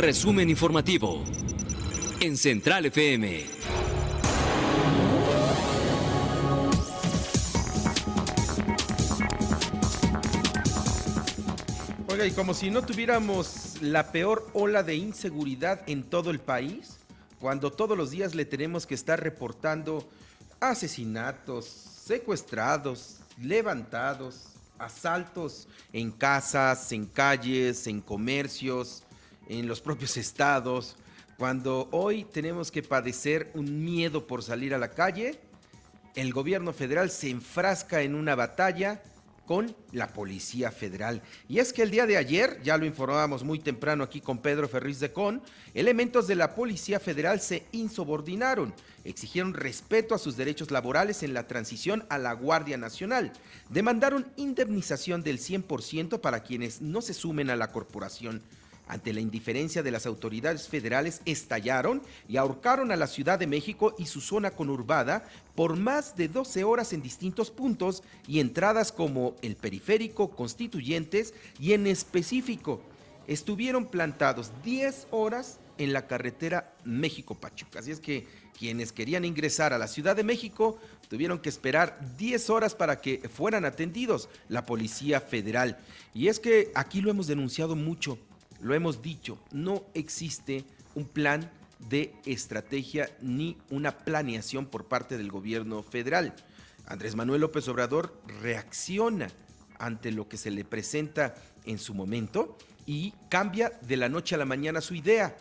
resumen informativo en Central FM. Oiga, y como si no tuviéramos la peor ola de inseguridad en todo el país, cuando todos los días le tenemos que estar reportando asesinatos, secuestrados, levantados, asaltos en casas, en calles, en comercios, en los propios estados, cuando hoy tenemos que padecer un miedo por salir a la calle, el gobierno federal se enfrasca en una batalla con la Policía Federal. Y es que el día de ayer, ya lo informábamos muy temprano aquí con Pedro Ferriz de Con, elementos de la Policía Federal se insubordinaron, exigieron respeto a sus derechos laborales en la transición a la Guardia Nacional, demandaron indemnización del 100% para quienes no se sumen a la corporación. Ante la indiferencia de las autoridades federales, estallaron y ahorcaron a la Ciudad de México y su zona conurbada por más de 12 horas en distintos puntos y entradas como el Periférico, Constituyentes y en específico estuvieron plantados 10 horas en la carretera México-Pachuca. Así es que quienes querían ingresar a la Ciudad de México tuvieron que esperar 10 horas para que fueran atendidos la Policía Federal. Y es que aquí lo hemos denunciado mucho. Lo hemos dicho, no existe un plan de estrategia ni una planeación por parte del gobierno federal. Andrés Manuel López Obrador reacciona ante lo que se le presenta en su momento y cambia de la noche a la mañana su idea.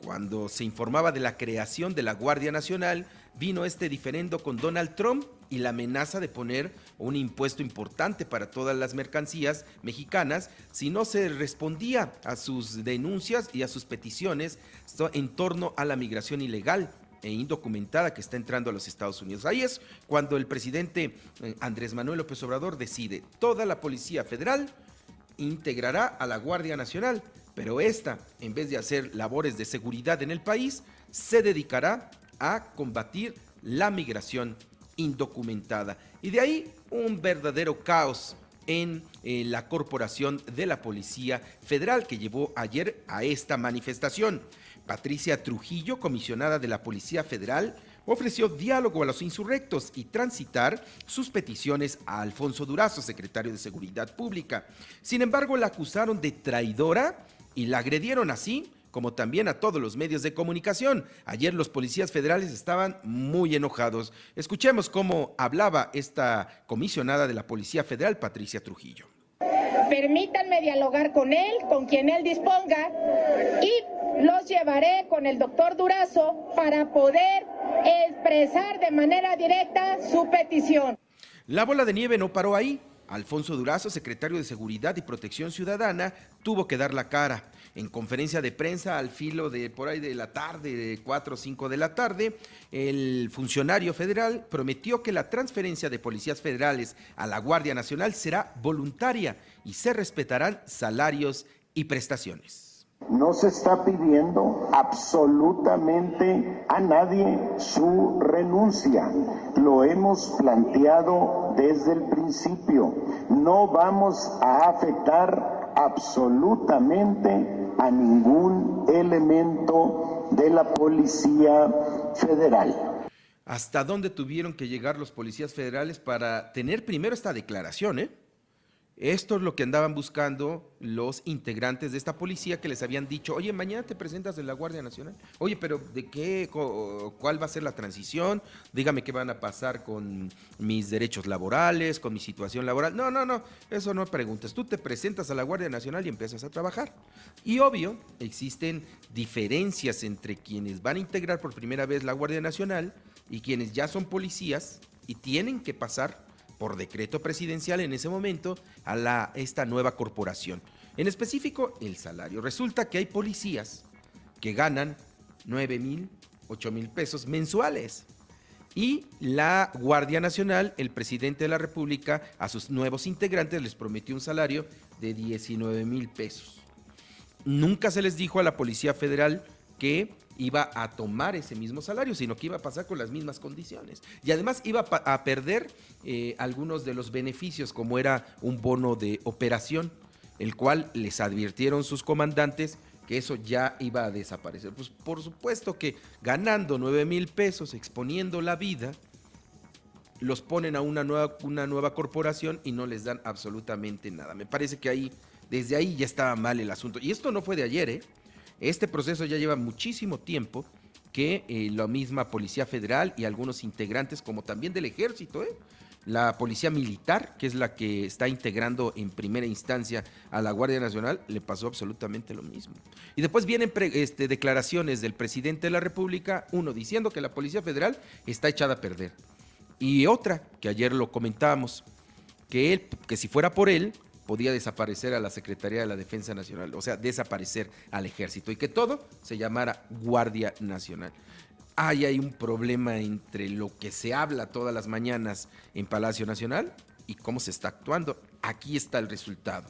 Cuando se informaba de la creación de la Guardia Nacional, vino este diferendo con Donald Trump y la amenaza de poner un impuesto importante para todas las mercancías mexicanas si no se respondía a sus denuncias y a sus peticiones en torno a la migración ilegal e indocumentada que está entrando a los Estados Unidos. Ahí es cuando el presidente Andrés Manuel López Obrador decide: toda la Policía Federal integrará a la Guardia Nacional, pero esta, en vez de hacer labores de seguridad en el país, se dedicará a combatir la migración indocumentada. Y de ahí un verdadero caos en la corporación de la Policía Federal que llevó ayer a esta manifestación. Patricia Trujillo, comisionada de la Policía Federal, ofreció diálogo a los insurrectos y transitar sus peticiones a Alfonso Durazo, secretario de Seguridad Pública. Sin embargo, la acusaron de traidora y la agredieron, así como también a todos los medios de comunicación. Ayer los policías federales estaban muy enojados. Escuchemos cómo hablaba esta comisionada de la Policía Federal, Patricia Trujillo. Permítanme dialogar con él, con quien él disponga, y los llevaré con el doctor Durazo para poder expresar de manera directa su petición. La bola de nieve no paró ahí. Alfonso Durazo, secretario de Seguridad y Protección Ciudadana, tuvo que dar la cara. En conferencia de prensa al filo de por ahí de la tarde, de 4 o 5 de la tarde, el funcionario federal prometió que la transferencia de policías federales a la Guardia Nacional será voluntaria y se respetarán salarios y prestaciones. No se está pidiendo absolutamente a nadie su renuncia. Lo hemos planteado desde el principio. No vamos a afectar absolutamente a ningún elemento de la Policía Federal. ¿Hasta dónde tuvieron que llegar los policías federales para tener primero esta declaración, Esto es lo que andaban buscando los integrantes de esta policía, que les habían dicho: oye, mañana te presentas en la Guardia Nacional. Oye, pero ¿de qué? ¿Cuál va a ser la transición? Dígame qué van a pasar con mis derechos laborales, con mi situación laboral. No, eso no preguntes. Tú te presentas a la Guardia Nacional y empiezas a trabajar. Y obvio, existen diferencias entre quienes van a integrar por primera vez la Guardia Nacional y quienes ya son policías y tienen que pasar por decreto presidencial en ese momento a esta nueva corporación. En específico, el salario. Resulta que hay policías que ganan 9,000, 8,000 pesos mensuales. Y la Guardia Nacional, el presidente de la República, a sus nuevos integrantes les prometió un salario de 19,000 pesos. Nunca se les dijo a la Policía Federal que iba a tomar ese mismo salario, sino que iba a pasar con las mismas condiciones. Y además iba a perder algunos de los beneficios, como era un bono de operación, el cual les advirtieron sus comandantes que eso ya iba a desaparecer. Pues por supuesto que ganando 9,000 pesos, exponiendo la vida, los ponen a una nueva corporación y no les dan absolutamente nada. Me parece que desde ahí ya estaba mal el asunto. Y esto no fue de ayer, ¿eh? Este proceso ya lleva muchísimo tiempo que la misma Policía Federal y algunos integrantes, como también del Ejército, la Policía Militar, que es la que está integrando en primera instancia a la Guardia Nacional, le pasó absolutamente lo mismo. Y después vienen declaraciones del presidente de la República, uno diciendo que la Policía Federal está echada a perder. Y otra, que ayer lo comentábamos, que si fuera por él, podía desaparecer a la Secretaría de la Defensa Nacional, o sea, desaparecer al Ejército y que todo se llamara Guardia Nacional. Hay un problema entre lo que se habla todas las mañanas en Palacio Nacional y cómo se está actuando. Aquí está el resultado.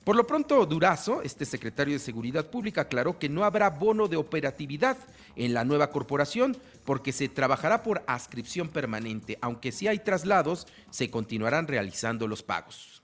Por lo pronto, Durazo, secretario de Seguridad Pública, aclaró que no habrá bono de operatividad en la nueva corporación porque se trabajará por adscripción permanente, aunque si hay traslados, se continuarán realizando los pagos.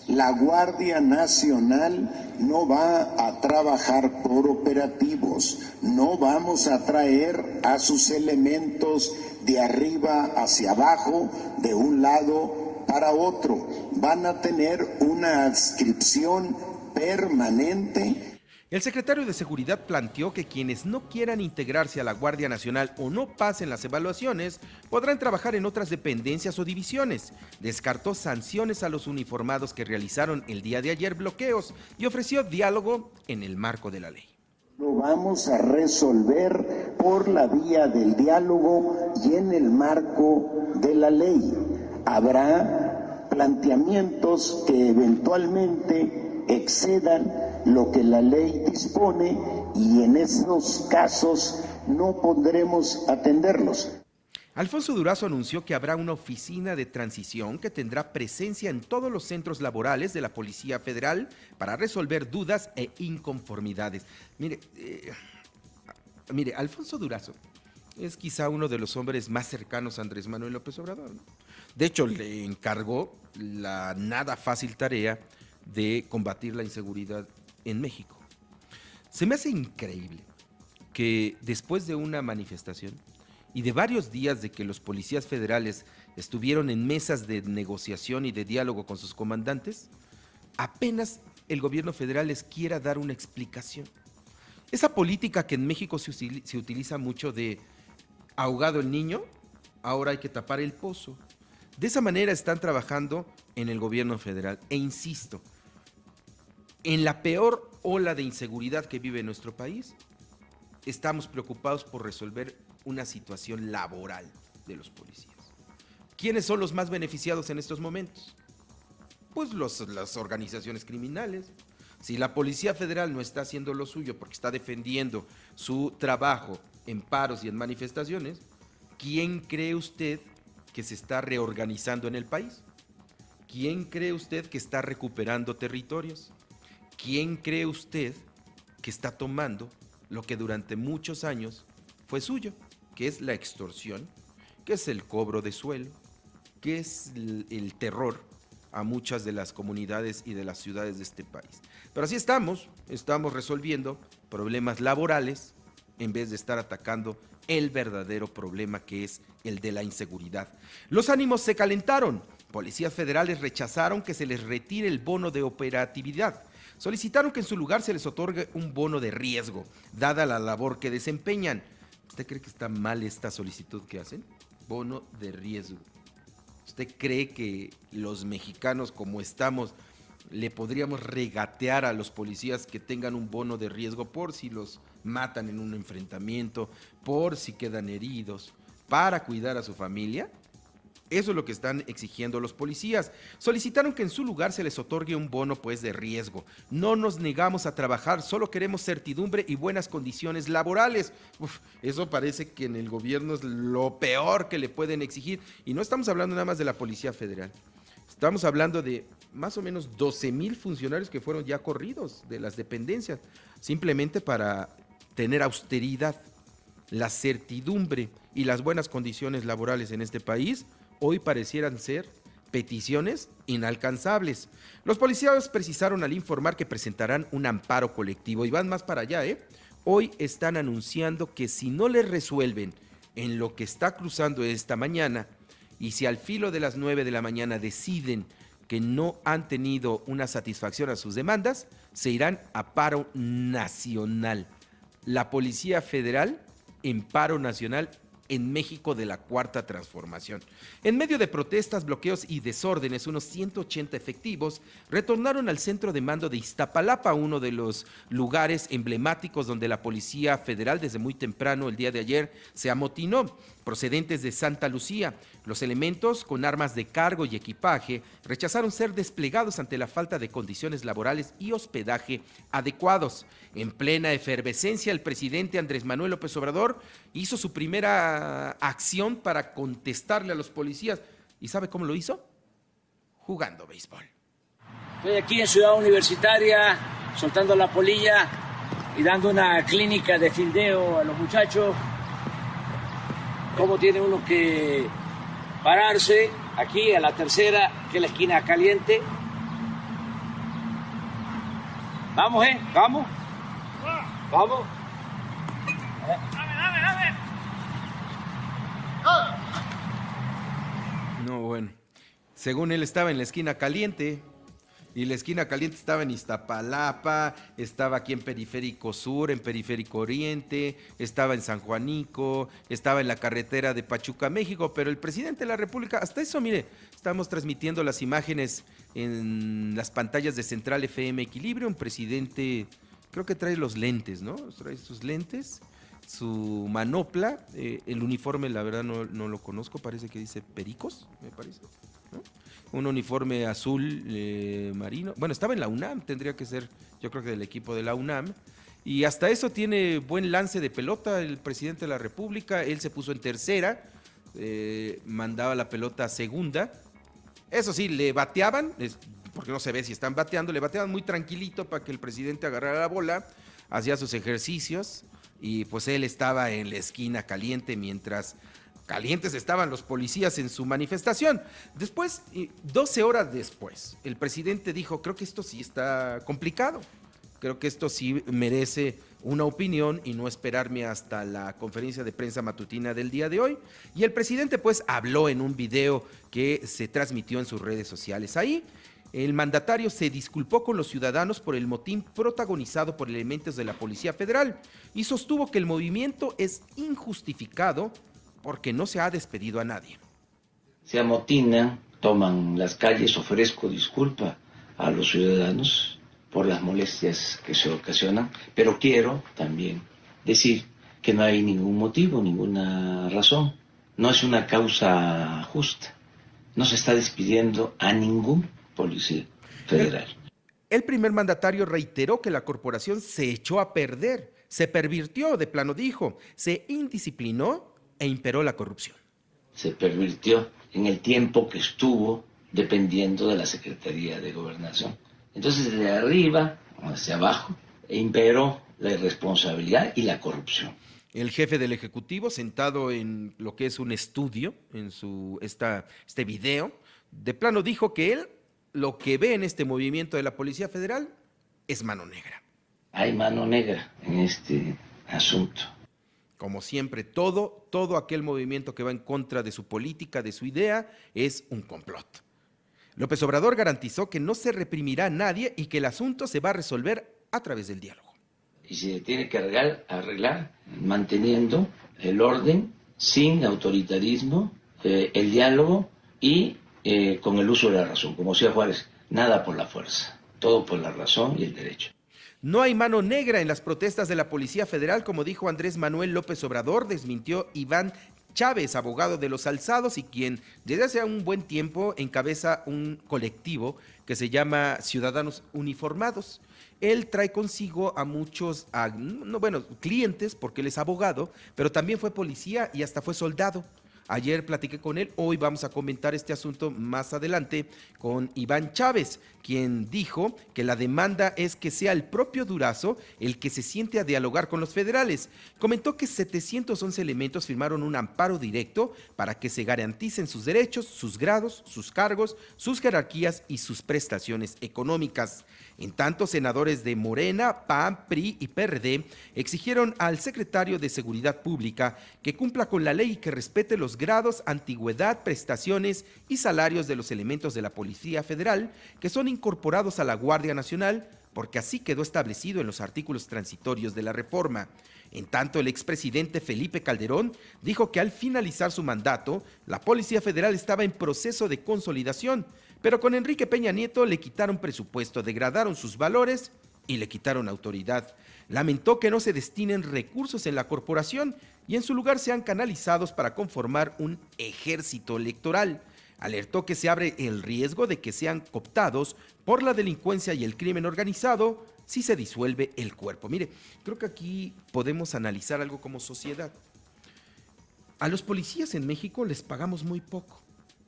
La Guardia Nacional no va a trabajar por operativos, no vamos a traer a sus elementos de arriba hacia abajo, de un lado para otro. Van a tener una adscripción permanente. El secretario de Seguridad planteó que quienes no quieran integrarse a la Guardia Nacional o no pasen las evaluaciones podrán trabajar en otras dependencias o divisiones. Descartó sanciones a los uniformados que realizaron el día de ayer bloqueos y ofreció diálogo en el marco de la ley. Lo vamos a resolver por la vía del diálogo y en el marco de la ley. Habrá planteamientos que eventualmente excedan lo que la ley dispone y en esos casos no podremos atenderlos. Alfonso Durazo anunció que habrá una oficina de transición que tendrá presencia en todos los centros laborales de la Policía Federal para resolver dudas e inconformidades. Mire, Alfonso Durazo es quizá uno de los hombres más cercanos a Andrés Manuel López Obrador, ¿no? De hecho, le encargó la nada fácil tarea de combatir la inseguridad en México. Se me hace increíble que después de una manifestación y de varios días de que los policías federales estuvieron en mesas de negociación y de diálogo con sus comandantes, apenas el gobierno federal les quiera dar una explicación. Esa política que en México se utiliza mucho de ahogado el niño, ahora hay que tapar el pozo. De esa manera están trabajando en el gobierno federal. E insisto, en la peor ola de inseguridad que vive nuestro país, estamos preocupados por resolver una situación laboral de los policías. ¿Quiénes son los más beneficiados en estos momentos? Pues las organizaciones criminales. Si la Policía Federal no está haciendo lo suyo porque está defendiendo su trabajo en paros y en manifestaciones, ¿quién cree usted que se está reorganizando en el país? ¿Quién cree usted que está recuperando territorios? ¿Quién cree usted que está tomando lo que durante muchos años fue suyo, que es la extorsión, que es el cobro de suelo, que es el terror a muchas de las comunidades y de las ciudades de este país? Pero así estamos resolviendo problemas laborales en vez de estar atacando el verdadero problema, que es el de la inseguridad. Los ánimos se calentaron. Policías federales rechazaron que se les retire el bono de operatividad. Solicitaron que en su lugar se les otorgue un bono de riesgo, dada la labor que desempeñan. ¿Usted cree que está mal esta solicitud que hacen? Bono de riesgo. ¿Usted cree que los mexicanos, como estamos, le podríamos regatear a los policías que tengan un bono de riesgo por si los matan en un enfrentamiento, por si quedan heridos, para cuidar a su familia? Eso es lo que están exigiendo los policías. Solicitaron que en su lugar se les otorgue un bono de riesgo. No nos negamos a trabajar, solo queremos certidumbre y buenas condiciones laborales. Eso parece que en el gobierno es lo peor que le pueden exigir. Y no estamos hablando nada más de la Policía Federal. Estamos hablando de más o menos 12,000 funcionarios que fueron ya corridos de las dependencias, simplemente para tener austeridad. La certidumbre y las buenas condiciones laborales en este país hoy parecieran ser peticiones inalcanzables. Los policías precisaron al informar que presentarán un amparo colectivo y van más para allá, ¿eh? Hoy están anunciando que si no les resuelven en lo que está cruzando esta mañana y si al filo de las 9 de la mañana deciden que no han tenido una satisfacción a sus demandas, se irán a paro nacional. La Policía Federal en paro nacional en México de la Cuarta Transformación. En medio de protestas, bloqueos y desórdenes, unos 180 efectivos retornaron al centro de mando de Iztapalapa, uno de los lugares emblemáticos donde la Policía Federal desde muy temprano el día de ayer se amotinó, procedentes de Santa Lucía. Los elementos con armas de cargo y equipaje rechazaron ser desplegados ante la falta de condiciones laborales y hospedaje adecuados. En plena efervescencia, el presidente Andrés Manuel López Obrador hizo su primera acción para contestarle a los policías. ¿Y sabe cómo lo hizo? Jugando béisbol. Estoy aquí en Ciudad Universitaria, soltando la polilla y dando una clínica de fildeo a los muchachos. Cómo tiene uno que pararse aquí a la tercera, que es la esquina caliente. Vamos, vamos. Vamos. Dame. No, bueno. Según él estaba en la esquina caliente. Y la esquina caliente estaba en Iztapalapa, estaba aquí en Periférico Sur, en Periférico Oriente, estaba en San Juanico, estaba en la carretera de Pachuca, México, pero el presidente de la República, hasta eso, mire, estamos transmitiendo las imágenes en las pantallas de Central FM Equilibrio, un presidente, creo que trae los lentes, ¿no? Trae sus lentes, su manopla, el uniforme, la verdad no lo conozco, parece que dice Pericos, me parece, ¿no? Un uniforme azul marino. Bueno, estaba en la UNAM, tendría que ser, yo creo que del equipo de la UNAM. Y hasta eso tiene buen lance de pelota el presidente de la República. Él se puso en tercera, mandaba la pelota a segunda. Eso sí, le bateaban, porque no se ve si están bateando, le bateaban muy tranquilito para que el presidente agarrara la bola, hacía sus ejercicios y pues él estaba en la esquina caliente mientras calientes estaban los policías en su manifestación. Después, 12 horas después, el presidente dijo, creo que esto sí está complicado, creo que esto sí merece una opinión y no esperarme hasta la conferencia de prensa matutina del día de hoy. Y el presidente pues habló en un video que se transmitió en sus redes sociales. Ahí el mandatario se disculpó con los ciudadanos por el motín protagonizado por elementos de la Policía Federal y sostuvo que el movimiento es injustificado porque no se ha despedido a nadie. Se amotinan, toman las calles, ofrezco disculpa a los ciudadanos por las molestias que se ocasionan, pero quiero también decir que no hay ningún motivo, ninguna razón. No es una causa justa. No se está despidiendo a ningún policía federal. El primer mandatario reiteró que la corporación se echó a perder, se pervirtió, de plano dijo, se indisciplinó e imperó la corrupción. Se pervirtió en el tiempo que estuvo dependiendo de la Secretaría de Gobernación. Entonces, de arriba hacia abajo, imperó la irresponsabilidad y la corrupción. El jefe del Ejecutivo, sentado en lo que es un estudio, en este video, de plano dijo que él lo que ve en este movimiento de la Policía Federal es mano negra. Hay mano negra en este asunto. Como siempre, todo aquel movimiento que va en contra de su política, de su idea, es un complot. López Obrador garantizó que no se reprimirá a nadie y que el asunto se va a resolver a través del diálogo. Y se tiene que arreglar manteniendo el orden, sin autoritarismo, el diálogo y con el uso de la razón. Como decía Juárez, nada por la fuerza, todo por la razón y el derecho. No hay mano negra en las protestas de la Policía Federal, como dijo Andrés Manuel López Obrador, desmintió Iván Chávez, abogado de los alzados y quien desde hace un buen tiempo encabeza un colectivo que se llama Ciudadanos Uniformados. Él trae consigo a muchos, clientes, porque él es abogado, pero también fue policía y hasta fue soldado. Ayer platiqué con él, hoy vamos a comentar este asunto más adelante con Iván Chávez, quien dijo que la demanda es que sea el propio Durazo el que se siente a dialogar con los federales. Comentó que 711 elementos firmaron un amparo directo para que se garanticen sus derechos, sus grados, sus cargos, sus jerarquías y sus prestaciones económicas. En tanto, senadores de Morena, PAN, PRI y PRD exigieron al secretario de Seguridad Pública que cumpla con la ley y que respete los grados, antigüedad, prestaciones y salarios de los elementos de la Policía Federal que son incorporados a la Guardia Nacional, porque así quedó establecido en los artículos transitorios de la reforma. En tanto, el expresidente Felipe Calderón dijo que al finalizar su mandato, la Policía Federal estaba en proceso de consolidación, pero con Enrique Peña Nieto le quitaron presupuesto, degradaron sus valores y le quitaron autoridad. Lamentó que no se destinen recursos en la corporación y en su lugar sean canalizados para conformar un ejército electoral. Alertó que se abre el riesgo de que sean cooptados por la delincuencia y el crimen organizado si se disuelve el cuerpo. Mire, creo que aquí podemos analizar algo como sociedad. A los policías en México les pagamos muy poco,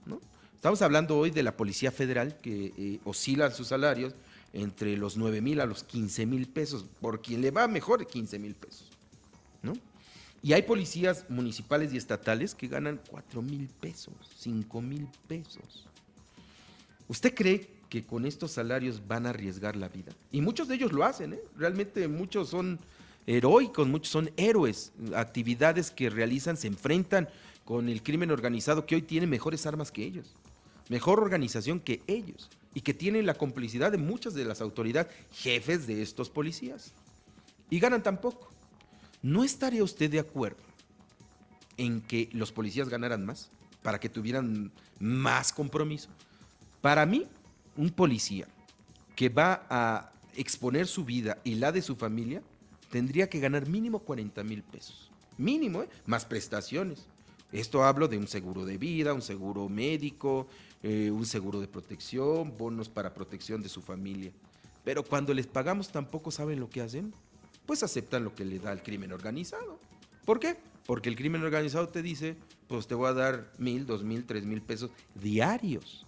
¿no? Estamos hablando hoy de la Policía Federal, que oscilan sus salarios entre los 9,000 a los 15,000 pesos, por quien le va mejor 15,000 pesos, ¿no? Y hay policías municipales y estatales que ganan 4,000 pesos, 5,000 pesos. ¿Usted cree que con estos salarios van a arriesgar la vida? Y muchos de ellos lo hacen, ¿eh? Realmente muchos son heroicos, muchos son héroes. Actividades que realizan, se enfrentan con el crimen organizado que hoy tiene mejores armas que ellos, mejor organización que ellos y que tienen la complicidad de muchas de las autoridades, jefes de estos policías. Y ganan tan poco. ¿No estaría usted de acuerdo en que los policías ganaran más para que tuvieran más compromiso? Para mí, un policía que va a exponer su vida y la de su familia tendría que ganar mínimo 40,000 pesos. Mínimo, más prestaciones. Esto hablo de un seguro de vida, un seguro médico, un seguro de protección, bonos para protección de su familia. Pero cuando les pagamos tampoco saben lo que hacen, pues aceptan lo que le da el crimen organizado. ¿Por qué? Porque el crimen organizado te dice, pues te voy a dar 1,000, 2,000, 3,000 pesos diarios,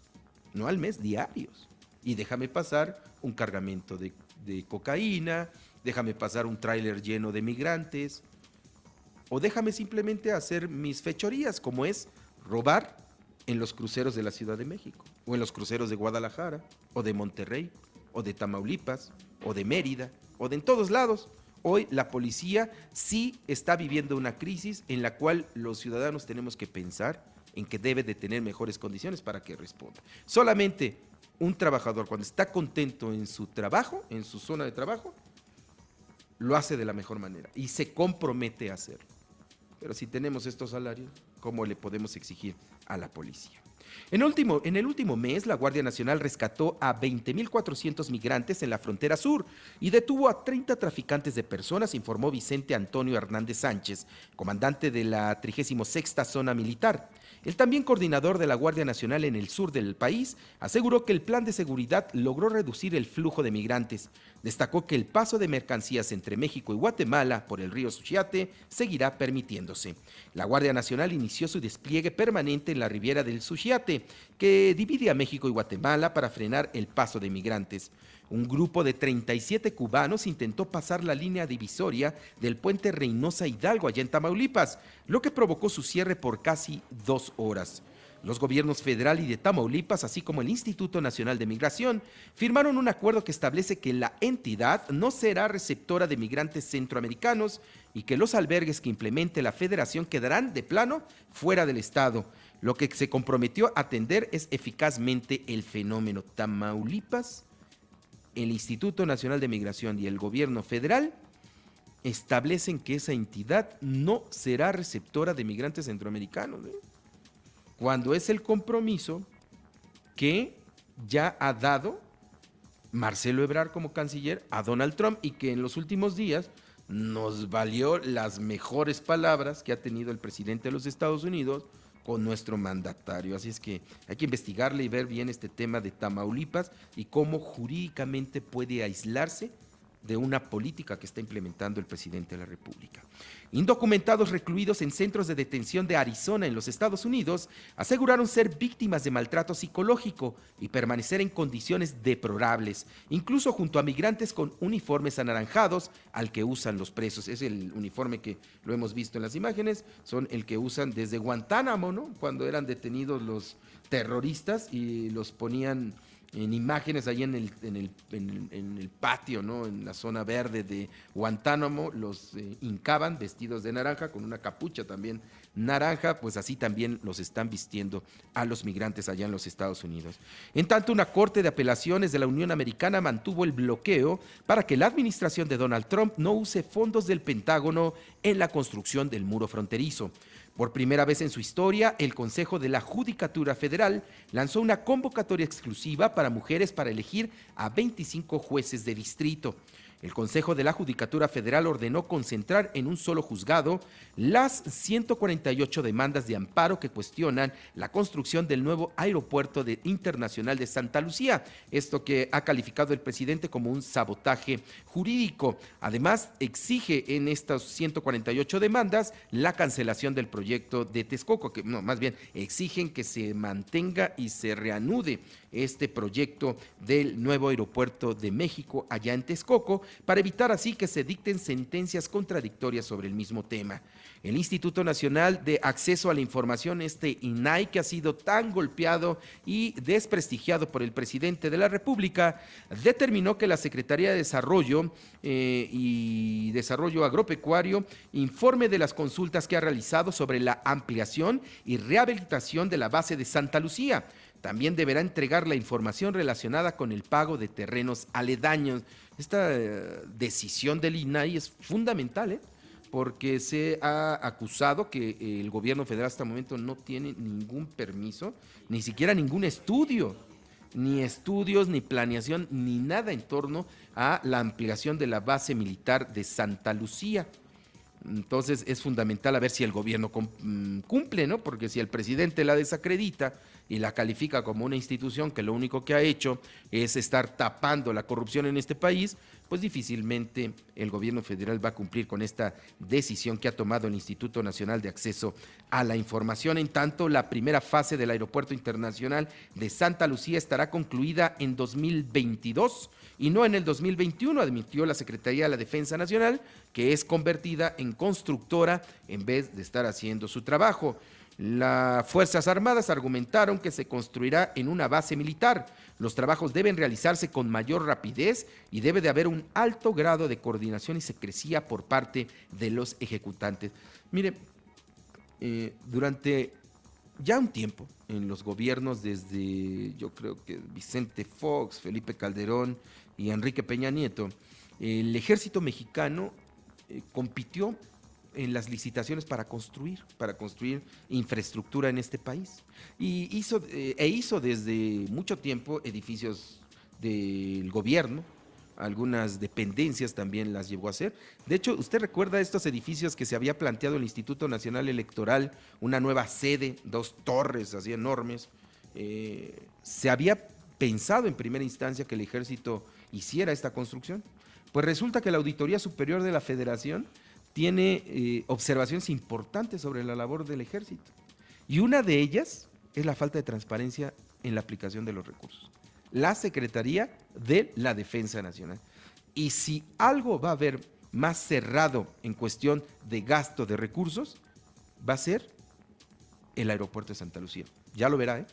no al mes, diarios. Y déjame pasar un cargamento de cocaína, déjame pasar un tráiler lleno de migrantes, o déjame simplemente hacer mis fechorías, como es robar en los cruceros de la Ciudad de México, o en los cruceros de Guadalajara, o de Monterrey, o de Tamaulipas, o de Mérida, o de en todos lados. Hoy la policía sí está viviendo una crisis en la cual los ciudadanos tenemos que pensar en que debe de tener mejores condiciones para que responda. Solamente un trabajador cuando está contento en su trabajo, en su zona de trabajo, lo hace de la mejor manera y se compromete a hacerlo. Pero si tenemos estos salarios, ¿cómo le podemos exigir a la policía? En el último mes, la Guardia Nacional rescató a 20,400 migrantes en la frontera sur y detuvo a 30 traficantes de personas, informó Vicente Antonio Hernández Sánchez, comandante de la 36ª Zona Militar. El también coordinador de la Guardia Nacional en el sur del país aseguró que el plan de seguridad logró reducir el flujo de migrantes. Destacó que el paso de mercancías entre México y Guatemala por el río Suchiate seguirá permitiéndose. La Guardia Nacional inició su despliegue permanente en la ribera del Suchiate, que divide a México y Guatemala para frenar el paso de migrantes. Un grupo de 37 cubanos intentó pasar la línea divisoria del puente Reynosa Hidalgo allá en Tamaulipas, lo que provocó su cierre por casi 2 horas. Los gobiernos federal y de Tamaulipas, así como el Instituto Nacional de Migración, firmaron un acuerdo que establece que la entidad no será receptora de migrantes centroamericanos y que los albergues que implemente la federación quedarán de plano fuera del estado. Lo que se comprometió a atender es eficazmente el fenómeno. Tamaulipas, el Instituto Nacional de Migración y el gobierno federal establecen que esa entidad no será receptora de migrantes centroamericanos, cuando es el compromiso que ya ha dado Marcelo Ebrard como canciller a Donald Trump y que en los últimos días nos valió las mejores palabras que ha tenido el presidente de los Estados Unidos con nuestro mandatario. Así es que hay que investigarle y ver bien este tema de Tamaulipas y cómo jurídicamente puede aislarse de una política que está implementando el presidente de la República. Indocumentados recluidos en centros de detención de Arizona en los Estados Unidos aseguraron ser víctimas de maltrato psicológico y permanecer en condiciones deplorables, incluso junto a migrantes con uniformes anaranjados al que usan los presos. Es el uniforme que lo hemos visto en las imágenes, son el que usan desde Guantánamo, ¿no? Cuando eran detenidos los terroristas y los ponían en imágenes ahí en el patio, ¿no? En la zona verde de Guantánamo, los hincaban vestidos de naranja con una capucha también naranja, pues así también los están vistiendo a los migrantes allá en los Estados Unidos. En tanto, una corte de apelaciones de la Unión Americana mantuvo el bloqueo para que la administración de Donald Trump no use fondos del Pentágono en la construcción del muro fronterizo. Por primera vez en su historia, el Consejo de la Judicatura Federal lanzó una convocatoria exclusiva para mujeres para elegir a 25 jueces de distrito. El Consejo de la Judicatura Federal ordenó concentrar en un solo juzgado las 148 demandas de amparo que cuestionan la construcción del nuevo aeropuerto internacional de Santa Lucía, esto que ha calificado el presidente como un sabotaje jurídico. Además, exige en estas 148 demandas la cancelación del proyecto de Texcoco, más bien exigen que se mantenga y se reanude este proyecto del nuevo aeropuerto de México allá en Texcoco, para evitar así que se dicten sentencias contradictorias sobre el mismo tema. El Instituto Nacional de Acceso a la Información, INAI, que ha sido tan golpeado y desprestigiado por el presidente de la República, determinó que la Secretaría de Desarrollo y Desarrollo Agropecuario informe de las consultas que ha realizado sobre la ampliación y rehabilitación de la base de Santa Lucía. También deberá entregar la información relacionada con el pago de terrenos aledaños. Esta decisión del INAI es fundamental, porque se ha acusado que el gobierno federal hasta el momento no tiene ningún permiso, ni siquiera ningún estudio, ni estudios, ni planeación, ni nada en torno a la ampliación de la base militar de Santa Lucía. Entonces es fundamental a ver si el gobierno cumple, ¿no? Porque si el presidente la desacredita y la califica como una institución que lo único que ha hecho es estar tapando la corrupción en este país, pues difícilmente el gobierno federal va a cumplir con esta decisión que ha tomado el Instituto Nacional de Acceso a la Información. En tanto, la primera fase del Aeropuerto Internacional de Santa Lucía estará concluida en 2022 y no en el 2021, admitió la Secretaría de la Defensa Nacional, que es convertida en constructora en vez de estar haciendo su trabajo. Las Fuerzas Armadas argumentaron que se construirá en una base militar. Los trabajos deben realizarse con mayor rapidez y debe de haber un alto grado de coordinación y secrecía por parte de los ejecutantes. Mire, durante ya un tiempo en los gobiernos desde, yo creo que Vicente Fox, Felipe Calderón y Enrique Peña Nieto, el ejército mexicano compitió en las licitaciones para construir infraestructura en este país. Y hizo desde mucho tiempo edificios del gobierno, algunas dependencias también las llevó a hacer. De hecho, ¿usted recuerda estos edificios que se había planteado el Instituto Nacional Electoral, una nueva sede, 2 torres así enormes? Se había pensado en primera instancia que el ejército hiciera esta construcción. Pues resulta que la Auditoría Superior de la Federación tiene observaciones importantes sobre la labor del ejército. Y una de ellas es la falta de transparencia en la aplicación de los recursos. La Secretaría de la Defensa Nacional. Y si algo va a haber más cerrado en cuestión de gasto de recursos, va a ser el aeropuerto de Santa Lucía. Ya lo verá,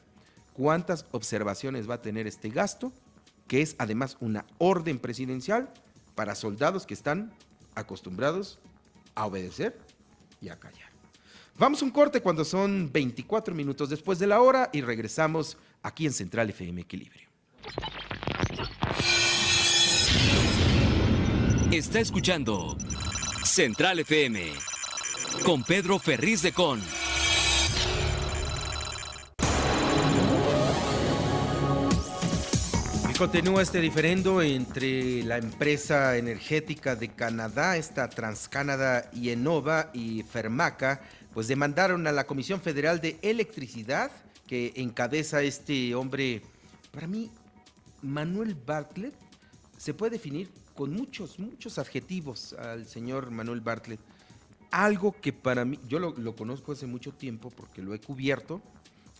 cuántas observaciones va a tener este gasto, que es además una orden presidencial para soldados que están acostumbrados a obedecer y a callar. Vamos a un corte cuando son 24 minutos después de la hora y regresamos aquí en Central FM Equilibrio. Está escuchando Central FM con Pedro Ferriz de Con. Continúa este diferendo entre la empresa energética de Canadá, esta TransCanada y Enova y Fermaca, pues demandaron a la Comisión Federal de Electricidad, que encabeza este hombre, para mí, Manuel Bartlett, se puede definir con muchos adjetivos al señor Manuel Bartlett. Algo que para mí, yo lo conozco hace mucho tiempo porque lo he cubierto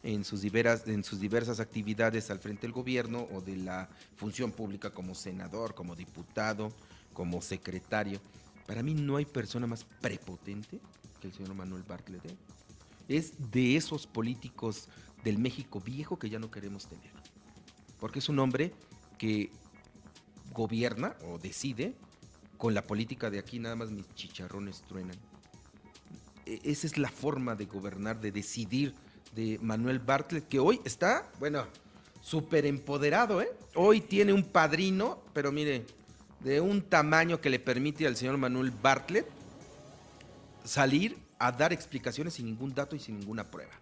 en sus diversas actividades al frente del gobierno o de la función pública como senador, como diputado, como secretario. Para mí no hay persona más prepotente que el señor Manuel Bartlett. Es de esos políticos del México viejo que ya no queremos tener. Porque es un hombre que gobierna o decide con la política de aquí nada más mis chicharrones truenan. Esa es la forma de gobernar, de decidir de Manuel Bartlett, que hoy está, bueno, súper empoderado, ¿eh? Hoy tiene un padrino, pero mire, de un tamaño que le permite al señor Manuel Bartlett salir a dar explicaciones sin ningún dato y sin ninguna prueba.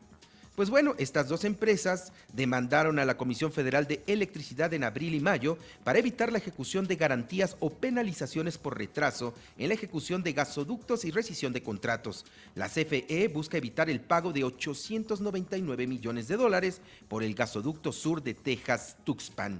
Pues bueno, estas dos empresas demandaron a la Comisión Federal de Electricidad en abril y mayo para evitar la ejecución de garantías o penalizaciones por retraso en la ejecución de gasoductos y rescisión de contratos. La CFE busca evitar el pago de $899 millones por el gasoducto sur de Texas-Tuxpan.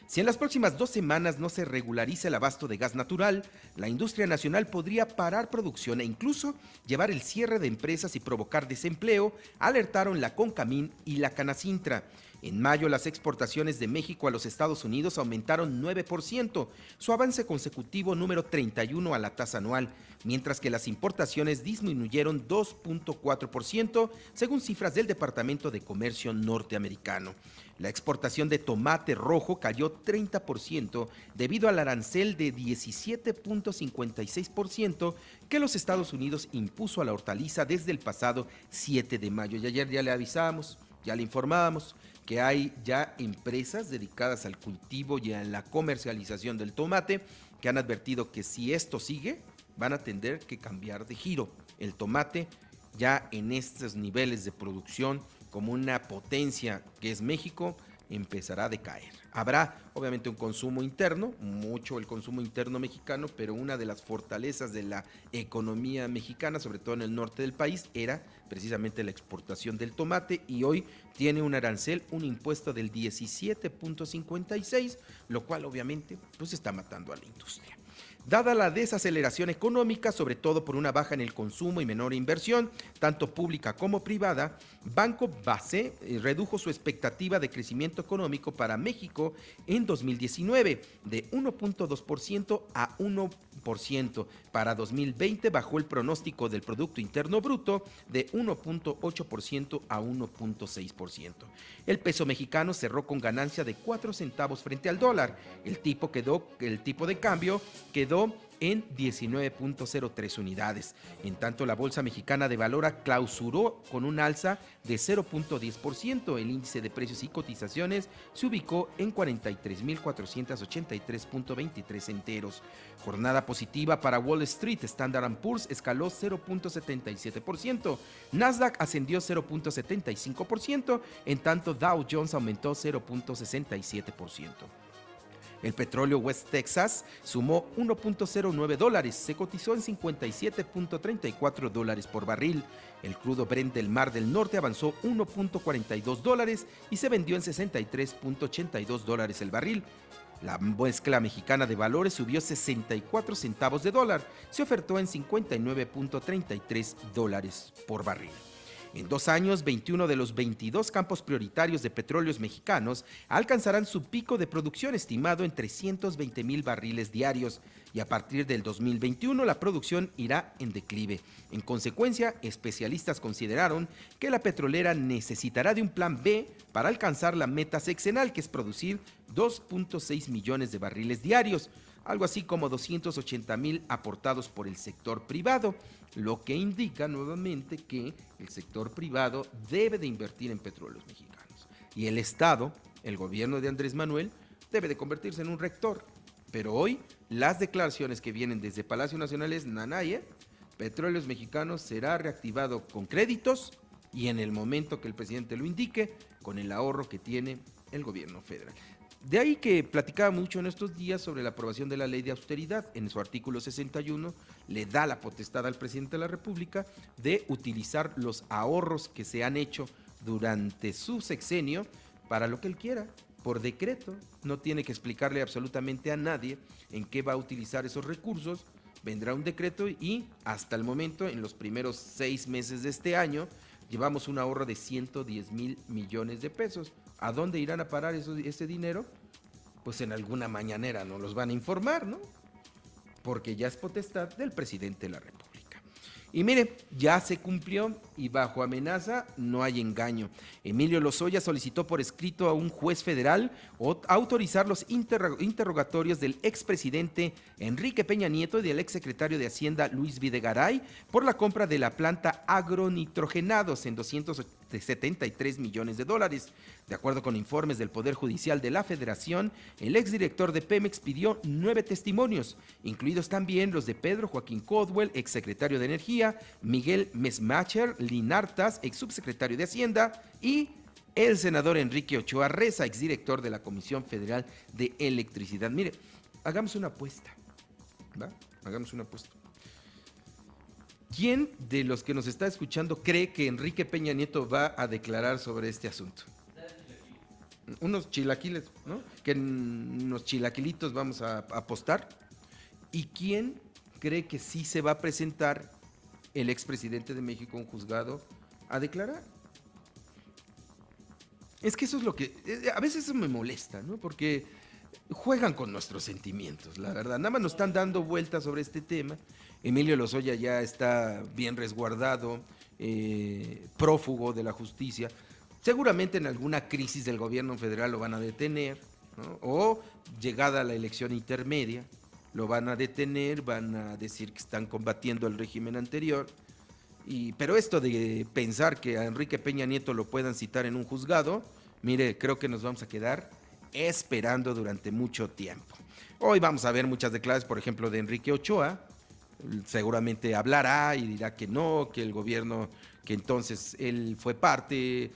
Si en las próximas 2 semanas no se regulariza el abasto de gas natural, la industria nacional podría parar producción e incluso llevar el cierre de empresas y provocar desempleo, alertaron la CONCAMIN y la Canacintra. En mayo, las exportaciones de México a los Estados Unidos aumentaron 9%, su avance consecutivo número 31 a la tasa anual, mientras que las importaciones disminuyeron 2.4%, según cifras del Departamento de Comercio norteamericano. La exportación de tomate rojo cayó 30% debido al arancel de 17.56% que los Estados Unidos impuso a la hortaliza desde el pasado 7 de mayo. Y ayer ya le avisábamos, ya le informábamos que hay ya empresas dedicadas al cultivo y a la comercialización del tomate que han advertido que si esto sigue, van a tener que cambiar de giro. El tomate ya en estos niveles de producción como una potencia que es México, empezará a decaer. Habrá obviamente un consumo interno, mucho el consumo interno mexicano, pero una de las fortalezas de la economía mexicana, sobre todo en el norte del país, era precisamente la exportación del tomate y hoy tiene un arancel, un impuesto del 17.56, lo cual obviamente pues está matando a la industria. Dada la desaceleración económica, sobre todo por una baja en el consumo y menor inversión, tanto pública como privada, Banco Base redujo su expectativa de crecimiento económico para México en 2019 de 1.2% a 1%. Para 2020 bajó el pronóstico del Producto Interno Bruto de 1.8% a 1.6%. El peso mexicano cerró con ganancia de 4 centavos frente al dólar. El tipo de cambio quedó en 19.03 unidades. En tanto, la Bolsa Mexicana de Valores clausuró con un alza de 0.10%. El índice de precios y cotizaciones se ubicó en 43.483.23 enteros. Jornada positiva para Wall Street. Standard & Poor's escaló 0.77%. Nasdaq ascendió 0.75%. En tanto, Dow Jones aumentó 0.67%. El petróleo West Texas sumó $1.09, se cotizó en $57.34 por barril. El crudo Brent del Mar del Norte avanzó $1.42 y se vendió en $63.82 el barril. La mezcla mexicana de valores subió 64 centavos de dólar, se ofertó en $59.33 por barril. En 2 años, 21 de los 22 campos prioritarios de petróleos mexicanos alcanzarán su pico de producción estimado en 320,000 barriles diarios y a partir del 2021 la producción irá en declive. En consecuencia, especialistas consideraron que la petrolera necesitará de un plan B para alcanzar la meta sexenal, que es producir 2.6 millones de barriles diarios, algo así como 280,000 aportados por el sector privado, lo que indica nuevamente que el sector privado debe de invertir en petróleos mexicanos. Y el Estado, el gobierno de Andrés Manuel, debe de convertirse en un rector. Pero hoy, las declaraciones que vienen desde Palacio Nacional es nanay, Petróleos Mexicanos será reactivado con créditos y en el momento que el presidente lo indique, con el ahorro que tiene el gobierno federal. De ahí que platicaba mucho en estos días sobre la aprobación de la ley de austeridad. En su artículo 61 le da la potestad al presidente de la República de utilizar los ahorros que se han hecho durante su sexenio para lo que él quiera. por decreto, no tiene que explicarle absolutamente a nadie en qué va a utilizar esos recursos. Vendrá un decreto y hasta el momento, en los primeros 6 meses de este año, llevamos un ahorro de 110,000 millones de pesos. ¿A dónde irán a parar ese dinero? Pues en alguna mañanera nos los van a informar, ¿no? Porque ya es potestad del presidente de la República. Y mire, ya se cumplió y bajo amenaza no hay engaño. Emilio Lozoya solicitó por escrito a un juez federal autorizar los interrogatorios del expresidente Enrique Peña Nieto y del exsecretario de Hacienda Luis Videgaray por la compra de la planta agronitrogenados en $273 millones. De acuerdo con informes del Poder Judicial de la Federación, el exdirector de Pemex pidió 9 testimonios, incluidos también los de Pedro Joaquín Codwell, exsecretario de Energía, Miguel Mesmacher Linartas, exsubsecretario de Hacienda, y el senador Enrique Ochoa Reza, exdirector de la Comisión Federal de Electricidad. Mire, hagamos una apuesta, ¿va? Hagamos una apuesta. ¿Quién de los que nos está escuchando cree que Enrique Peña Nieto va a declarar sobre este asunto? Unos chilaquiles, ¿no? Que en unos chilaquilitos vamos a apostar. ¿Y quién cree que sí se va a presentar el expresidente de México a un juzgado a declarar? Es que eso es lo que... A veces eso me molesta, ¿no? Porque juegan con nuestros sentimientos, la verdad. Nada más nos están dando vueltas sobre este tema. Emilio Lozoya ya está bien resguardado, prófugo de la justicia. Seguramente en alguna crisis del gobierno federal lo van a detener, ¿no? O llegada a la elección intermedia, lo van a detener, van a decir que están combatiendo el régimen anterior. Pero esto de pensar que a Enrique Peña Nieto lo puedan citar en un juzgado, mire, creo que nos vamos a quedar esperando durante mucho tiempo. Hoy vamos a ver muchas declaraciones, por ejemplo, de Enrique Ochoa. Seguramente hablará y dirá que no, que el gobierno, que entonces él fue parte,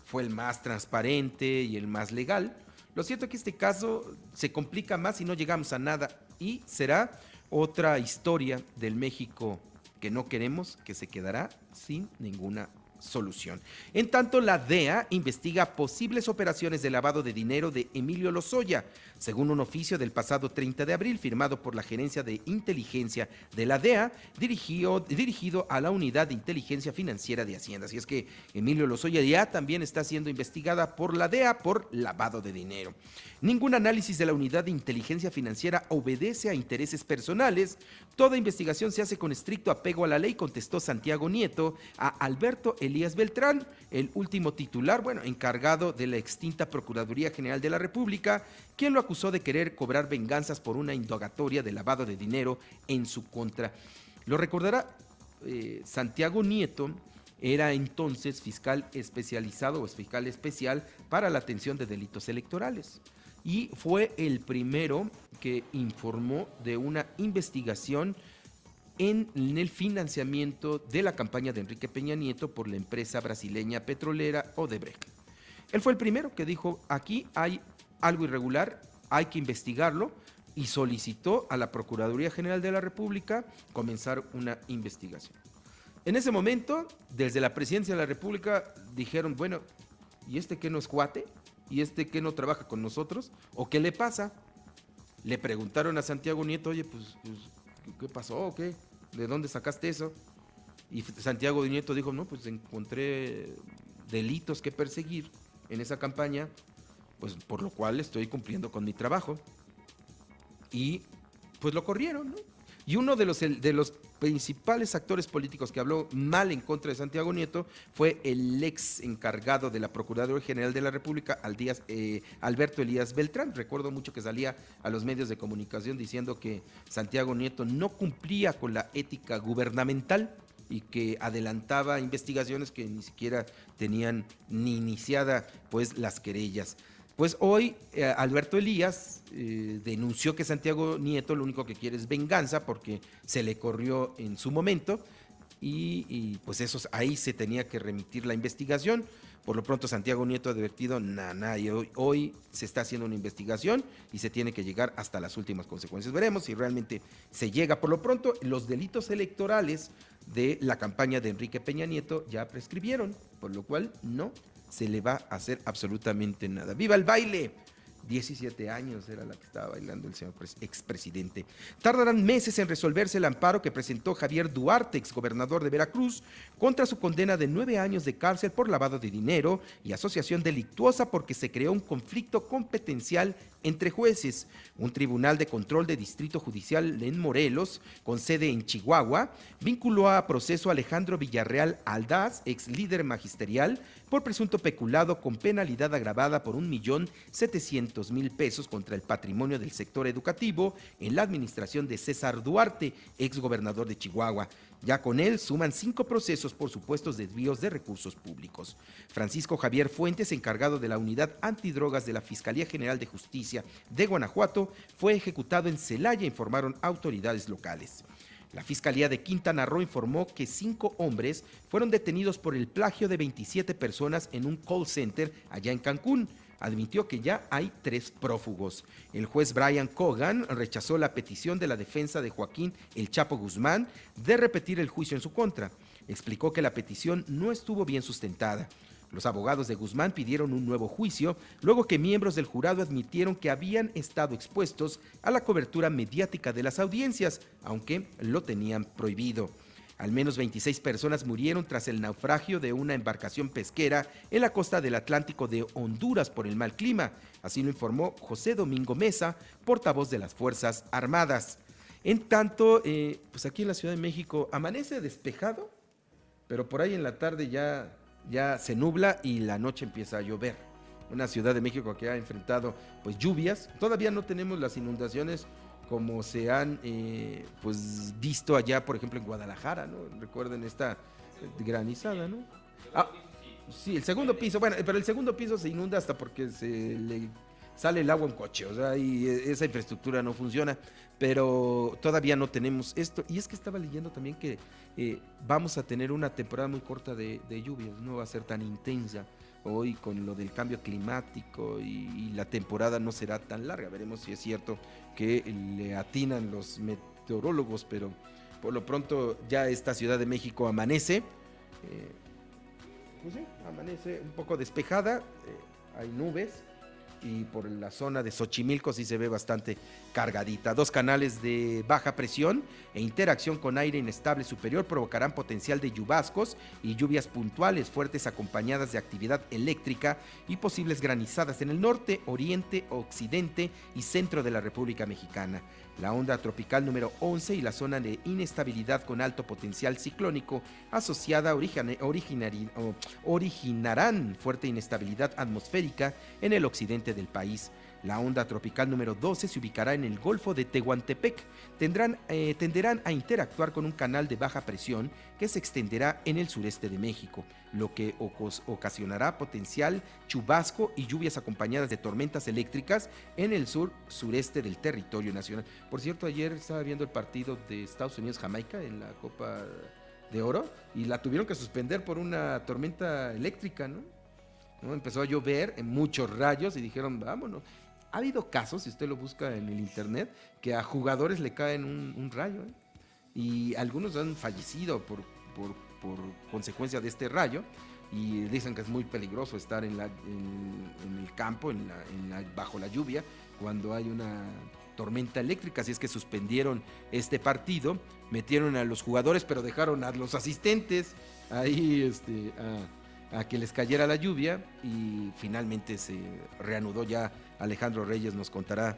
fue el más transparente y el más legal. Lo cierto es que este caso se complica más y no llegamos a nada, y será otra historia del México que no queremos, que se quedará sin ninguna solución. En tanto, la DEA investiga posibles operaciones de lavado de dinero de Emilio Lozoya, según un oficio del pasado 30 de abril firmado por la Gerencia de Inteligencia de la DEA, dirigido a la Unidad de Inteligencia Financiera de Hacienda. Así es que Emilio Lozoya ya también está siendo investigada por la DEA por lavado de dinero. Ningún análisis de la Unidad de Inteligencia Financiera obedece a intereses personales. Toda investigación se hace con estricto apego a la ley, contestó Santiago Nieto a Alberto Elías Beltrán, el último titular, encargado de la extinta Procuraduría General de la República, quien lo acusó de querer cobrar venganzas por una indagatoria de lavado de dinero en su contra. Lo recordará, Santiago Nieto era entonces fiscal especializado o fiscal especial para la atención de delitos electorales. Y fue el primero que informó de una investigación en el financiamiento de la campaña de Enrique Peña Nieto por la empresa brasileña petrolera Odebrecht. Él fue el primero que dijo, aquí hay algo irregular, hay que investigarlo, y solicitó a la Procuraduría General de la República comenzar una investigación. En ese momento, desde la Presidencia de la República dijeron, ¿y este qué no es cuate? ¿Y este qué no trabaja con nosotros? ¿O qué le pasa? Le preguntaron a Santiago Nieto, oye, pues ¿qué pasó o qué? ¿De dónde sacaste eso? Y Santiago Nieto dijo, no, pues encontré delitos que perseguir en esa campaña, pues por lo cual estoy cumpliendo con mi trabajo. Y pues lo corrieron, ¿no? Y uno de los principales actores políticos que habló mal en contra de Santiago Nieto fue el ex encargado de la Procuraduría General de la República, Alberto Elías Beltrán. Recuerdo mucho que salía a los medios de comunicación diciendo que Santiago Nieto no cumplía con la ética gubernamental y que adelantaba investigaciones que ni siquiera tenían ni iniciada pues las querellas. Pues hoy Alberto Elías denunció que Santiago Nieto lo único que quiere es venganza porque se le corrió en su momento y pues ahí se tenía que remitir la investigación. Por lo pronto Santiago Nieto ha advertido, y hoy se está haciendo una investigación y se tiene que llegar hasta las últimas consecuencias. Veremos si realmente se llega. Por lo pronto, los delitos electorales de la campaña de Enrique Peña Nieto ya prescribieron, por lo cual no se le va a hacer absolutamente nada. ¡Viva el baile! 17 años era la que estaba bailando el señor expresidente. Tardarán meses en resolverse el amparo que presentó Javier Duarte, exgobernador de Veracruz, contra su condena de 9 años de cárcel por lavado de dinero y asociación delictuosa porque se creó un conflicto competencial entre jueces. Un tribunal de control de distrito judicial en Morelos, con sede en Chihuahua, vinculó a proceso a Alejandro Villarreal Aldaz, ex líder magisterial, por presunto peculado con penalidad agravada por 1.700.000 pesos contra el patrimonio del sector educativo en la administración de César Duarte, ex gobernador de Chihuahua. Ya con él suman 5 procesos por supuestos desvíos de recursos públicos. Francisco Javier Fuentes, encargado de la Unidad Antidrogas de la Fiscalía General de Justicia de Guanajuato, fue ejecutado en Celaya, informaron autoridades locales. La Fiscalía de Quintana Roo informó que 5 hombres fueron detenidos por el plagio de 27 personas en un call center allá en Cancún. Admitió que ya hay 3 prófugos. El juez Brian Cogan rechazó la petición de la defensa de Joaquín El Chapo Guzmán de repetir el juicio en su contra. Explicó que la petición no estuvo bien sustentada. Los abogados de Guzmán pidieron un nuevo juicio, luego que miembros del jurado admitieron que habían estado expuestos a la cobertura mediática de las audiencias, aunque lo tenían prohibido. Al menos 26 personas murieron tras el naufragio de una embarcación pesquera en la costa del Atlántico de Honduras por el mal clima. Así lo informó José Domingo Mesa, portavoz de las Fuerzas Armadas. En tanto, pues aquí en la Ciudad de México amanece despejado, pero por ahí en la tarde ya se nubla y la noche empieza a llover. Una Ciudad de México que ha enfrentado pues lluvias. Todavía no tenemos las inundaciones como se han pues visto allá, por ejemplo, en Guadalajara, ¿no? Recuerden esta granizada, ¿no? Sí, el segundo piso, bueno, pero el segundo piso se inunda hasta porque se le sale el agua en coche, o sea, y esa infraestructura no funciona, pero todavía no tenemos esto. Y es que estaba leyendo también que vamos a tener una temporada muy corta de lluvias, no va a ser tan intensa hoy con lo del cambio climático y la temporada no será tan larga. Veremos si es cierto que le atinan los meteorólogos, pero por lo pronto ya esta Ciudad de México amanece, pues sí, amanece un poco despejada, hay nubes, y por la zona de Xochimilco sí se ve bastante cargadita. 2 canales de baja presión e interacción con aire inestable superior provocarán potencial de chubascos y lluvias puntuales fuertes acompañadas de actividad eléctrica y posibles granizadas en el norte, oriente, occidente y centro de la República Mexicana. La onda tropical número 11 y la zona de inestabilidad con alto potencial ciclónico asociada originarán fuerte inestabilidad atmosférica en el occidente del país. La onda tropical número 12 se ubicará en el Golfo de Tehuantepec. Tenderán a interactuar con un canal de baja presión que se extenderá en el sureste de México, lo que ocasionará potencial chubasco y lluvias acompañadas de tormentas eléctricas en el sureste del territorio nacional. Por cierto, ayer estaba viendo el partido de Estados Unidos-Jamaica en la Copa de Oro y la tuvieron que suspender por una tormenta eléctrica, ¿no? Empezó a llover en muchos rayos y dijeron, vámonos. Ha habido casos, si usted lo busca en el internet, que a jugadores le caen un rayo, y algunos han fallecido por consecuencia de este rayo, y dicen que es muy peligroso estar en el campo, bajo la lluvia, cuando hay una tormenta eléctrica. Así es que suspendieron este partido, metieron a los jugadores, pero dejaron a los asistentes ahí a que les cayera la lluvia, y finalmente se reanudó. Ya Alejandro Reyes nos contará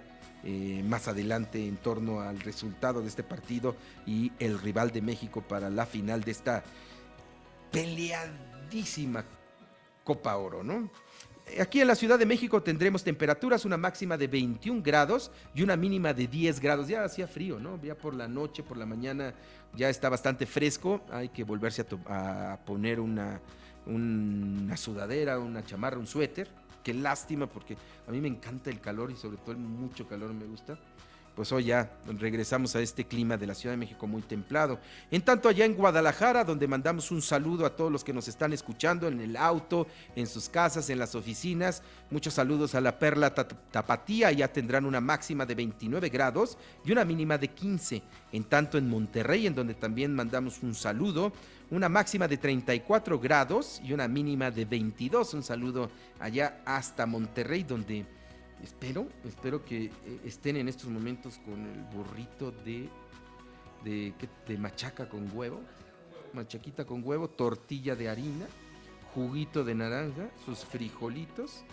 más adelante en torno al resultado de este partido y el rival de México para la final de esta peleadísima Copa Oro, ¿no? Aquí en la Ciudad de México tendremos temperaturas, una máxima de 21 grados y una mínima de 10 grados. Ya hacía frío, ¿no? Ya por la noche, por la mañana ya está bastante fresco. Hay que volverse a poner una sudadera, una chamarra, un suéter. Qué lástima, porque a mí me encanta el calor y sobre todo el mucho calor me gusta. pues hoy ya regresamos a este clima de la Ciudad de México muy templado. En tanto, allá en Guadalajara, donde mandamos un saludo a todos los que nos están escuchando en el auto, en sus casas, en las oficinas. Muchos saludos a la Perla Tapatía, ya tendrán una máxima de 29 grados y una mínima de 15. En tanto, en Monterrey, en donde también mandamos un saludo, una máxima de 34 grados y una mínima de 22. Un saludo allá hasta Monterrey, donde espero que estén en estos momentos con el burrito de machaca con huevo, machaquita con huevo, tortilla de harina, juguito de naranja, sus frijolitos,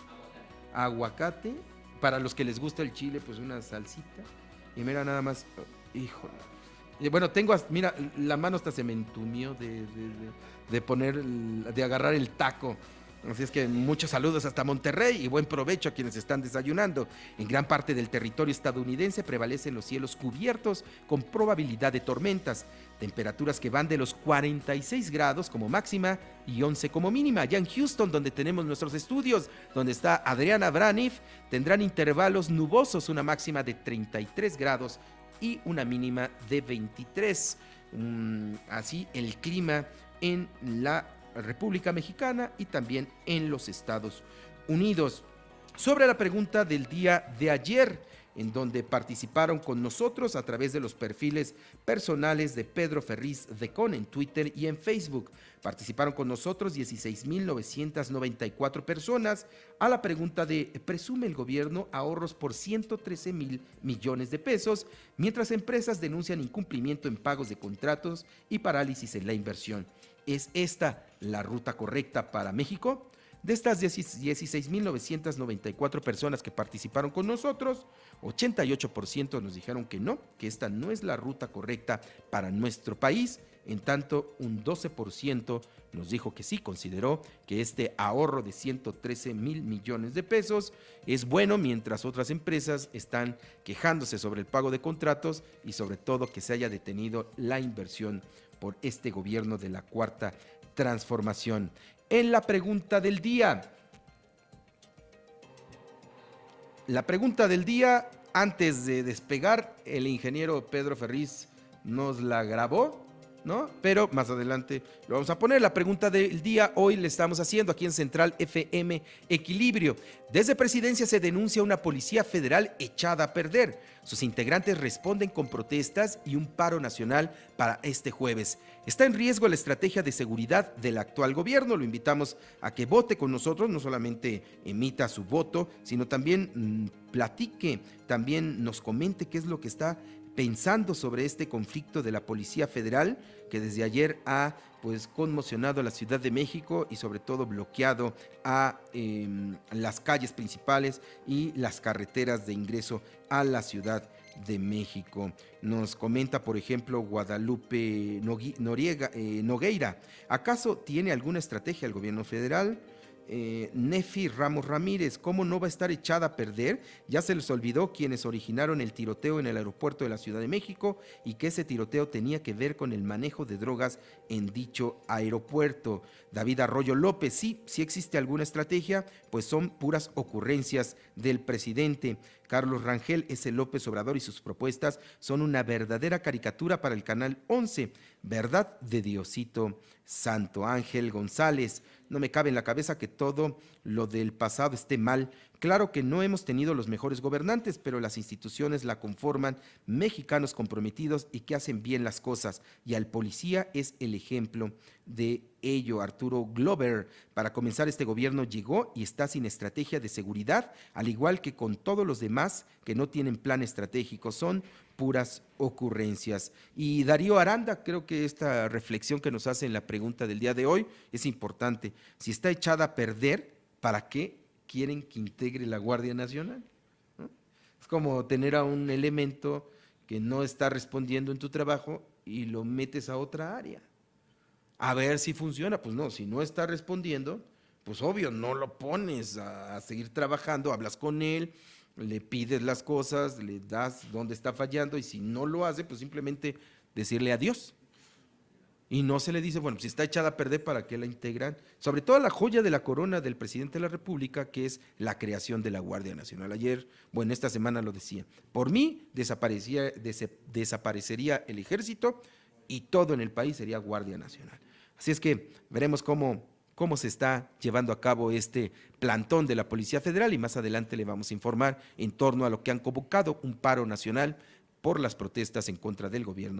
aguacate, para los que les gusta el chile, pues una salsita, y mira nada más, híjole. Y bueno, mira, la mano hasta se me entumió de agarrar el taco. Así es que muchos saludos hasta Monterrey y buen provecho a quienes están desayunando. En gran parte del territorio estadounidense prevalecen los cielos cubiertos con probabilidad de tormentas. Temperaturas que van de los 46 grados como máxima y 11 como mínima. Allá en Houston, donde tenemos nuestros estudios, donde está Adriana Braniff, tendrán intervalos nubosos, una máxima de 33 grados y una mínima de 23. Así el clima en la República Mexicana y también en los Estados Unidos. Sobre la pregunta del día de ayer, en donde participaron con nosotros a través de los perfiles personales de Pedro Ferriz Decon en Twitter y en Facebook. Participaron con nosotros 16,994 personas a la pregunta de ¿presume el gobierno ahorros por 113,000 millones de pesos, mientras empresas denuncian incumplimiento en pagos de contratos y parálisis en la inversión? ¿Es esta la ruta correcta para México? De estas 16,994 personas que participaron con nosotros, 88% nos dijeron que no, que esta no es la ruta correcta para nuestro país. En tanto, un 12% nos dijo que sí, consideró que este ahorro de 113,000 millones de pesos es bueno, mientras otras empresas están quejándose sobre el pago de contratos y sobre todo que se haya detenido la inversión por este gobierno de la Cuarta Transformación. En la pregunta del día, antes de despegar, el ingeniero Pedro Ferriz nos la grabó, ¿no? Pero más adelante lo vamos a poner. La pregunta del día hoy le estamos haciendo aquí en Central FM Equilibrio. Desde Presidencia se denuncia una policía federal echada a perder. Sus integrantes responden con protestas y un paro nacional para este jueves. Está en riesgo la estrategia de seguridad del actual gobierno. Lo invitamos a que vote con nosotros, no solamente emita su voto, sino también platique, también nos comente qué es lo que está pensando sobre este conflicto de la Policía Federal, que desde ayer ha conmocionado a la Ciudad de México y sobre todo bloqueado a las calles principales y las carreteras de ingreso a la Ciudad de México. Nos comenta, por ejemplo, Guadalupe Nogueira. ¿Acaso tiene alguna estrategia el gobierno federal? Nefi Ramos Ramírez, ¿cómo no va a estar echada a perder? Ya se les olvidó quienes originaron el tiroteo en el aeropuerto de la Ciudad de México y que ese tiroteo tenía que ver con el manejo de drogas en dicho aeropuerto. David Arroyo López, sí existe alguna estrategia, pues son puras ocurrencias del presidente. Carlos Rangel, S. López Obrador y sus propuestas son una verdadera caricatura para el Canal 11, verdad de Diosito Santo. Ángel González, no me cabe en la cabeza que todo lo del pasado esté mal. Claro que no hemos tenido los mejores gobernantes, pero las instituciones la conforman mexicanos comprometidos y que hacen bien las cosas. Y al policía es el ejemplo de ello. Arturo Glover, para comenzar este gobierno llegó y está sin estrategia de seguridad, al igual que con todos los demás que no tienen plan estratégico, son puras ocurrencias. Y Darío Aranda, creo que esta reflexión que nos hace en la pregunta del día de hoy es importante. Si está echada a perder, ¿para qué quieren que integre la Guardia Nacional? ¿No? Es como tener a un elemento que no está respondiendo en tu trabajo y lo metes a otra área. A ver si funciona. Pues no, si no está respondiendo, pues obvio, no lo pones a seguir trabajando, hablas con él, le pides las cosas, le das dónde está fallando y si no lo hace, pues simplemente decirle adiós. Y no se le dice, bueno, si está echada a perder, ¿para qué la integran? Sobre todo la joya de la corona del presidente de la República, que es la creación de la Guardia Nacional. Ayer, bueno, esta semana lo decía. Por mí, desaparecería el ejército y todo en el país sería Guardia Nacional. Así es que veremos cómo se está llevando a cabo este plantón de la Policía Federal y más adelante le vamos a informar en torno a lo que han convocado un paro nacional por las protestas en contra del gobierno.